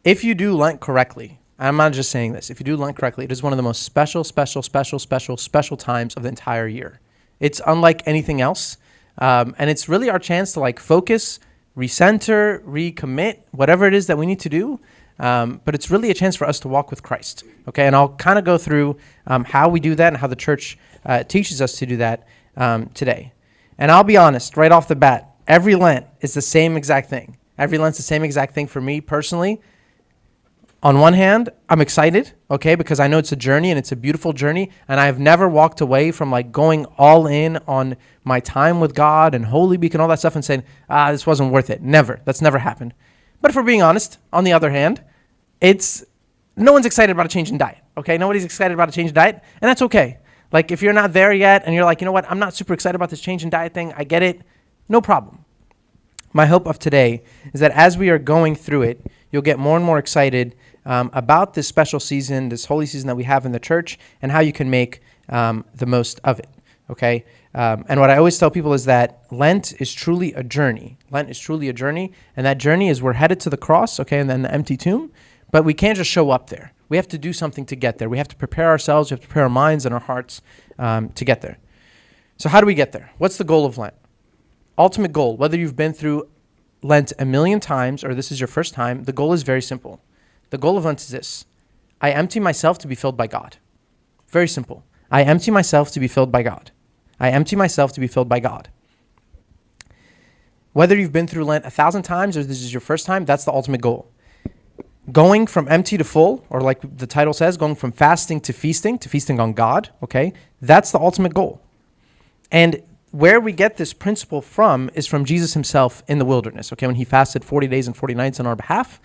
If you do Lent correctly, I'm not just saying this, if you do Lent correctly, it is one of the most special times of the entire year. It's unlike anything else. And it's really our chance to focus, recenter, recommit, whatever it is that we need to do. But it's really a chance for us to walk with Christ. Okay, and I'll kind of go through how we do that and how the church teaches us to do that today. And I'll be honest, right off the bat, every Lent is the same exact thing. Every Lent's the same exact thing for me personally. On one hand, I'm excited, okay, because I know it's a journey and it's a beautiful journey, and I've never walked away from going all in on my time with God and Holy Week and all that stuff and saying, this wasn't worth it. Never. That's never happened. But if we're being honest, on the other hand, no one's excited about a change in diet, okay? Nobody's excited about a change in diet, and that's okay. If you're not there yet and you're like, you know what, I'm not super excited about this change in diet thing, I get it, no problem. My hope of today is that as we are going through it, you'll get more and more excited about this special season, this holy season that we have in the church, and how you can make the most of it, okay? And what I always tell people is that Lent is truly a journey. Lent is truly a journey, and that journey is we're headed to the cross, okay, and then the empty tomb, but we can't just show up there. We have to do something to get there. We have to prepare ourselves, we have to prepare our minds and our hearts to get there. So how do we get there? What's the goal of Lent? Ultimate goal, whether you've been through Lent a million times or this is your first time, the goal is very simple. The goal of Lent is this: I empty myself to be filled by God. Very simple. I empty myself to be filled by God. I empty myself to be filled by God. Whether you've been through Lent 1,000 times or this is your first time, that's the ultimate goal. Going from empty to full, or like the title says, going from fasting to feasting on God, okay? That's the ultimate goal. And where we get this principle from is from Jesus himself in the wilderness, okay? When he fasted 40 days and 40 nights on our behalf,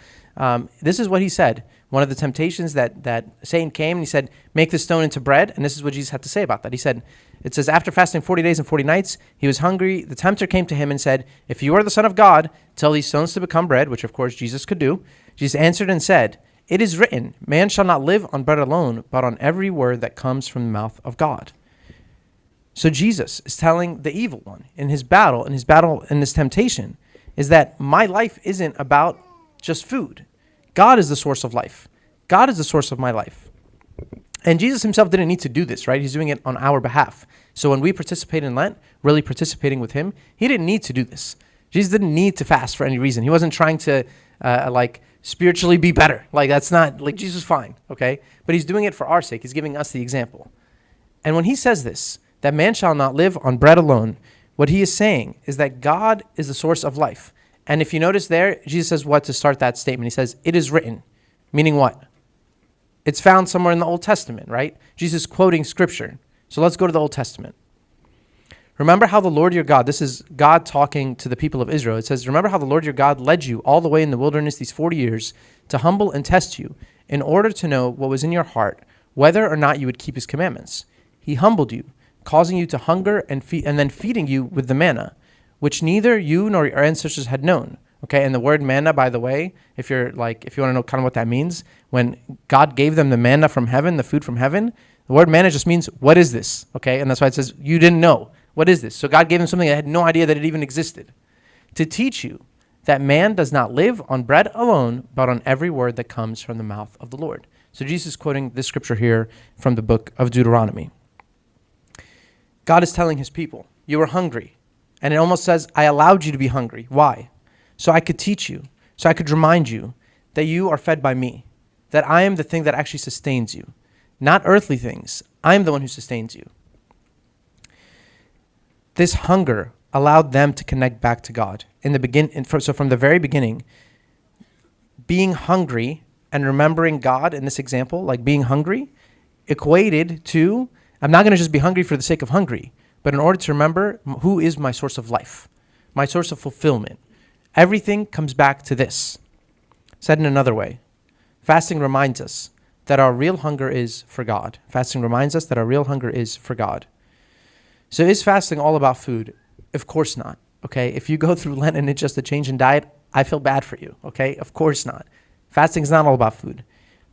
this is what he said. One of the temptations that Satan came and he said, make this stone into bread. And this is what Jesus had to say about that. He said, it says, after fasting 40 days and 40 nights, he was hungry. The tempter came to him and said, if you are the Son of God, tell these stones to become bread, which of course Jesus could do. Jesus answered and said, it is written, man shall not live on bread alone, but on every word that comes from the mouth of God. So Jesus is telling the evil one in his battle, in this temptation, is that my life isn't about just food. God is the source of life. God is the source of my life. And Jesus himself didn't need to do this, right? He's doing it on our behalf. So when we participate in Lent, really participating with him, he didn't need to do this. Jesus didn't need to fast for any reason. He wasn't trying to spiritually be better. That's not, Jesus is fine, okay? But he's doing it for our sake. He's giving us the example. And when he says this, that man shall not live on bread alone, what he is saying is that God is the source of life. And if you notice there, Jesus says what to start that statement? He says, it is written, meaning what? It's found somewhere in the Old Testament, right? Jesus is quoting scripture. So let's go to the Old Testament. Remember how the Lord your God, this is God talking to the people of Israel. It says, remember how the Lord your God led you all the way in the wilderness these 40 years to humble and test you in order to know what was in your heart, whether or not you would keep his commandments. He humbled you, causing you to hunger and then feeding you with the manna, which neither you nor your ancestors had known. Okay, and the word manna, by the way, if you want to know kind of what that means, when God gave them the manna from heaven, the food from heaven, the word manna just means, what is this? Okay, and that's why it says, you didn't know. What is this? So God gave them something that had no idea that it even existed. To teach you that man does not live on bread alone, but on every word that comes from the mouth of the Lord. So Jesus is quoting this scripture here from the book of Deuteronomy. God is telling his people, you were hungry. And it almost says, I allowed you to be hungry. Why? So I could teach you, so I could remind you that you are fed by me, that I am the thing that actually sustains you. Not earthly things. I am the one who sustains you. This hunger allowed them to connect back to God. So from the very beginning, being hungry and remembering God in this example, like being hungry, equated to, I'm not going to just be hungry for the sake of hungry, but in order to remember who is my source of life, my source of fulfillment. Everything comes back to this. Said in another way, fasting reminds us that our real hunger is for God. Fasting reminds us that our real hunger is for God. So is fasting all about food? Of course not, okay? If you go through Lent and it's just a change in diet, I feel bad for you, okay? Of course not. Fasting is not all about food.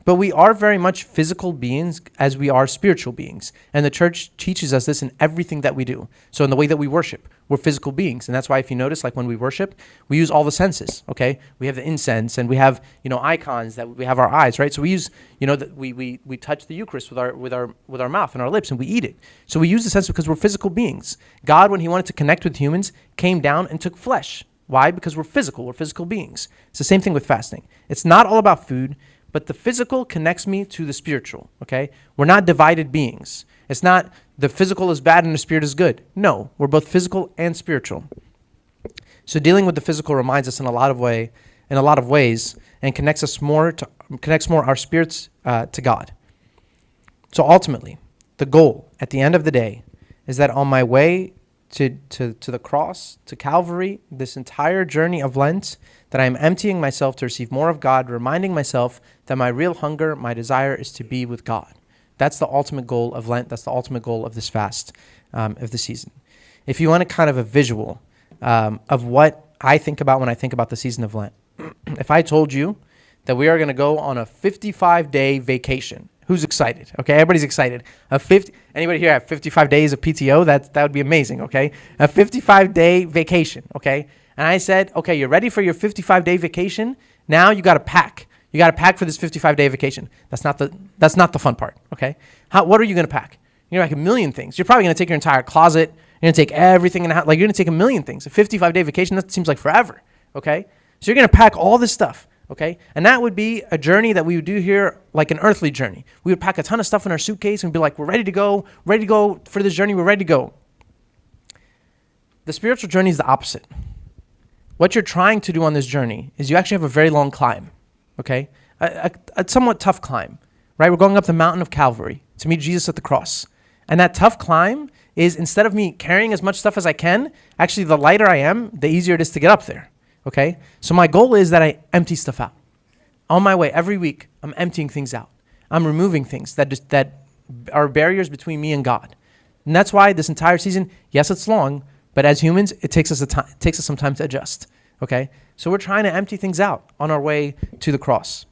But we are very much physical beings as we are spiritual beings. And the church teaches us this in everything that we do. So in the way that we worship, we're physical beings. And that's why if you notice, like when we worship, we use all the senses, okay? We have the incense and we have, icons that we have our eyes, right? So we use, we touch the Eucharist with our mouth and our lips and we eat it. So we use the sense because we're physical beings. God, when he wanted to connect with humans, came down and took flesh. Why? Because we're physical beings. It's the same thing with fasting. It's not all about food, but the physical connects me to the spiritual, okay? We're not divided beings. It's not the physical is bad and the spirit is good. No, we're both physical and spiritual. So dealing with the physical reminds us in a lot of ways and connects more our spirits to God. So ultimately, the goal at the end of the day is that on my way to the cross, to Calvary, this entire journey of Lent, that I am emptying myself to receive more of God, reminding myself that my real hunger, my desire is to be with God. That's the ultimate goal of Lent. That's the ultimate goal of this fast, of the season. If you want a kind of a visual of what I think about when I think about the season of Lent, if I told you that we are going to go on a 55-day vacation, who's excited? Okay, everybody's excited. Anybody here have 55 days of PTO? That would be amazing, okay? A 55-day vacation, okay? And I said, okay, you're ready for your 55-day vacation. Now you got to pack. You got to pack for this 55-day vacation. That's not the fun part, okay? What are you going to pack? You're going to pack a million things. You're probably going to take your entire closet. You're going to take everything in the house. Like, you're going to take a million things. A 55-day vacation, that seems like forever, okay? So you're going to pack all this stuff, okay? And that would be a journey that we would do here, like an earthly journey. We would pack a ton of stuff in our suitcase and be like, we're ready to go for this journey. We're ready to go. The spiritual journey is the opposite. What you're trying to do on this journey is you actually have a very long climb, okay? A somewhat tough climb, right? We're going up the mountain of Calvary to meet Jesus at the cross. And that tough climb is, instead of me carrying as much stuff as I can, actually the lighter I am, the easier it is to get up there, okay? So my goal is that I empty stuff out. On my way, every week, I'm emptying things out. I'm removing things that are barriers between me and God. And that's why this entire season, yes, it's long, but as humans, it takes us some time to adjust, okay? So we're trying to empty things out on our way to the cross.